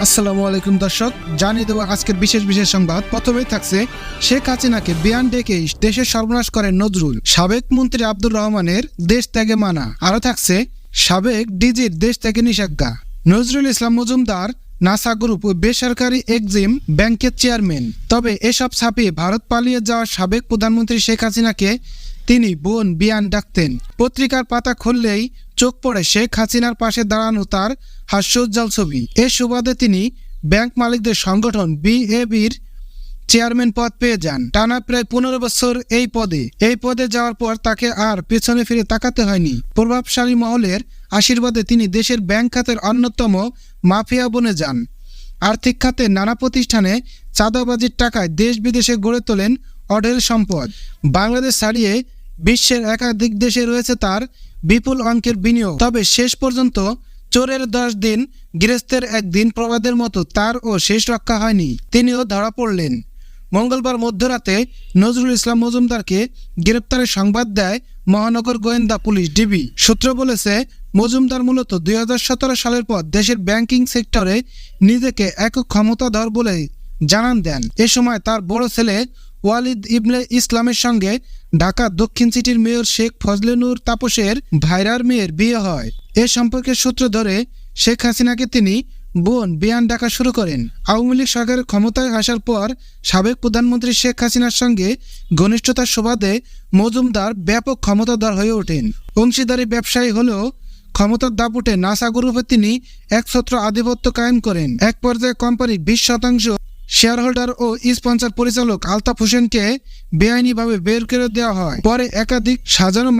আসসালামু আলাইকুম দর্শক, জানিয়ে দেব আজকের বিশেষ সংবাদ। প্রথমেই থাকছে শেখ হাসিনাকে বিয়ান ডেকে দেশের সর্বনাশ করেন নজরুল, সাবেক মন্ত্রী আব্দুর রহমানের দেশ ত্যাগে মানা। আরো থাকছে সাবেক ডিজির দেশ থেকে নিষেধাজ্ঞা। নজরুল ইসলাম মজুমদার নাসা গ্রুপ ও বেসরকারি এক্সিম ব্যাংকের চেয়ারম্যান। তবে এসব ছাপিয়ে ভারত পালিয়ে যাওয়া সাবেক প্রধানমন্ত্রী শেখ হাসিনাকে তিনি বোন বিয়ান ডাকতেন। পত্রিকার পাতা খুললেই চোখ পড়ে শেখ হাসিনার পাশে দাঁড়ানো তার হাস্যোজ্জ্বল ছবি। এ সুবাদে তিনি ব্যাংক মালিকদের সংগঠন বিএবির চেয়ারম্যান পদ পেয়ে যান। টানা প্রায় 15 বছর এই পদে যাওয়ার পর তাকে আর পেছনে ফিরে তাকাতে হয়নি। প্রভাবশালী মহলের আশীর্বাদে তিনি দেশের ব্যাংক খাতের অন্যতম মাফিয়া বনে যান। আর্থিক খাতে নানা প্রতিষ্ঠানে চাঁদাবাজির টাকায় দেশ বিদেশে গড়ে তোলেন অঢেল সম্পদ। বাংলাদেশ ছাড়িয়ে বিশ্বের একাধিক দেশে রয়েছে তার বিপুল অঙ্কের বিনিয়োগ। তবে শেষ পর্যন্ত চোরের 10 দিন গৃহস্থের 1 দিন প্রবাদের মতো তারও শেষ রক্ষা হয়নি, তিনিও ধরা পড়লেন। মঙ্গলবার মধ্যরাতে নজরুল ইসলাম মজুমদারকে গ্রেপ্তারের সংবাদ দেয় মহানগর গোয়েন্দা পুলিশ ডিবি। সূত্র বলেছে, মজুমদার মূলত 2017 সালের পর দেশের ব্যাংকিং সেক্টরে নিজেকে একক ক্ষমতাধর বলে জানান দেন। এ সময় তার বড় ছেলে ওয়ালিদ ইবনে ইসলামের সঙ্গে ঢাকা দক্ষিণ সিটির মেয়র শেখ ফজলে নূর তাপসের ভাইরার মেয়ের বিয়ে হয়। এ সম্পর্কের সূত্র ধরে শেখ হাসিনাকে তিনি বোন বিয়ান ডাকা শুরু করেন। আওয়ামী লীগ সরকারের ক্ষমতায় আসার পর সাবেক প্রধানমন্ত্রী শেখ হাসিনার সঙ্গে ঘনিষ্ঠতার সুবাদে মজুমদার ব্যাপক ক্ষমতাধর হয়ে ওঠেন। অংশীদারি ব্যবসায়ী হলেও ক্ষমতার দাপুটে নাসা গ্রুপে তিনি একছত্র আধিপত্য কায়েম করেন। এক পর্যায়ে কোম্পানির 20% শেয়ার হোল্ডার ও স্পন্সর পরিচালক আলতাফ হোসেনকে বেআইনিভাবে বের করে দেওয়া হয়। পরে একাধিক সাজানো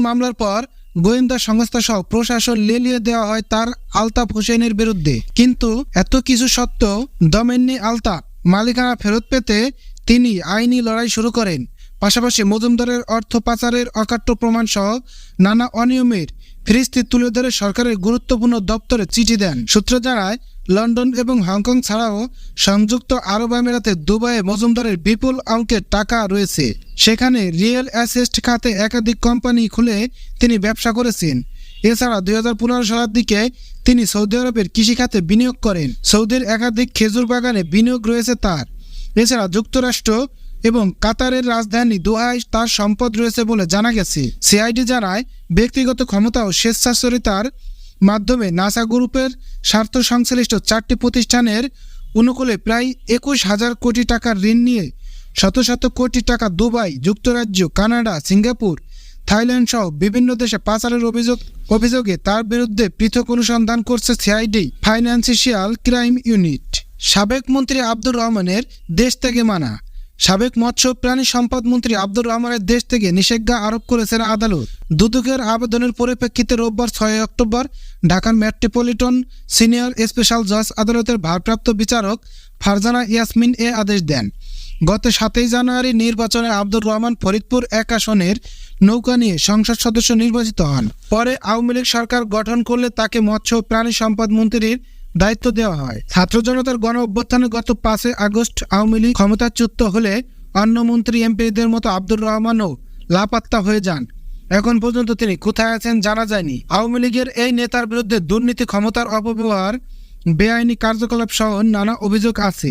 মামলার পর গোয়েন্দা সংস্থা সহ প্রশাসন লেলিয়ে দেওয়া হয় তার আলতাফ হোসেনের বিরুদ্ধে। কিন্তু এত কিছু সত্ত্বেও দমেননি আলতাফ। মালিকানা ফেরত পেতে তিনি আইনি লড়াই শুরু করেন। পাশাপাশি মজুমদারের অর্থ পাচারের অকাট্য প্রমাণ সহ নানা অনিয়মের ফিরিস্তি তুলে ধরে সরকারের গুরুত্বপূর্ণ দপ্তরে চিঠি দেন। সূত্র জানায়, লন্ডন এবং হংকং ছাড়াও সংযুক্ত আরব আমিরাতে দুবাইয়ে মজুমদারের বিপুল অঙ্কের টাকা রয়েছে। সেখানে রিয়েল অ্যাসেট খাতে একাধিক কোম্পানি খুলে তিনি ব্যবসা করেছেন। এছাড়া 2015 সালের দিকে তিনি সৌদি আরবের কৃষি খাতে বিনিয়োগ করেন। সৌদির একাধিক খেজুর বাগানে বিনিয়োগ রয়েছে তার। এছাড়া যুক্তরাষ্ট্র এবং কাতারের রাজধানী দোহায় তার সম্পদ রয়েছে বলে জানা গেছে। সিআইডি জানায়, ব্যক্তিগত ক্ষমতা ও স্বেচ্ছাচারিতার মাধ্যমে নাসা গ্রুপের স্বার্থ সংশ্লিষ্ট 4টি প্রতিষ্ঠানের অনুকূলে প্রায় 21,000 কোটি টাকার ঋণ নিয়ে শত কোটি টাকা দুবাই, যুক্তরাজ্য, কানাডা, সিঙ্গাপুর, থাইল্যান্ড সহ বিভিন্ন দেশে পাচারের অভিযোগে তার বিরুদ্ধে পৃথক অনুসন্ধান করছে সিআইডি ফাইন্যান্সিয়াল ক্রাইম ইউনিট। সাবেক মন্ত্রী আব্দুর রহমানের দেশ থেকে মানা। সাবেক মৎস্য প্রাণী সম্পদ মন্ত্রী আব্দুর রহমানের দেশ থেকে নিষেধাজ্ঞা আরোপ করেছেন আদালত। দুদকের আবেদনের পরিপ্রেক্ষিতে রোববার 6 অক্টোবর ঢাকার মেট্রোপলিটন সিনিয়র স্পেশাল জজ আদালতের ভারপ্রাপ্ত বিচারক ফারজানা ইয়াসমিন এ আদেশ দেন। গত 7 জানুয়ারি নির্বাচনে আব্দুর রহমান ফরিদপুর 1 আসনের নৌকা নিয়ে সংসদ সদস্য নির্বাচিত হন। পরে আওয়ামী লীগ সরকার গঠন করলে তাকে মৎস্য প্রাণী সম্পদ মন্ত্রীর দায়িত্ব দেওয়া হয়। ছাত্র জনতার গণ অভ্যুত্থানে গত 5 আগস্ট আওয়ামী লীগ ক্ষমতাচ্যুত হলে অন্য মন্ত্রী এমপিদের মতো আব্দুর রহমানও লাপাত্তা হয়ে যান। এখন পর্যন্ত তিনি কোথায় আছেন জানা যায়নি। আওয়ামী লীগের এই নেতার বিরুদ্ধে দুর্নীতি, ক্ষমতার অপব্যবহার, বেআইনি কার্যকলাপ সহ নানা অভিযোগ আছে।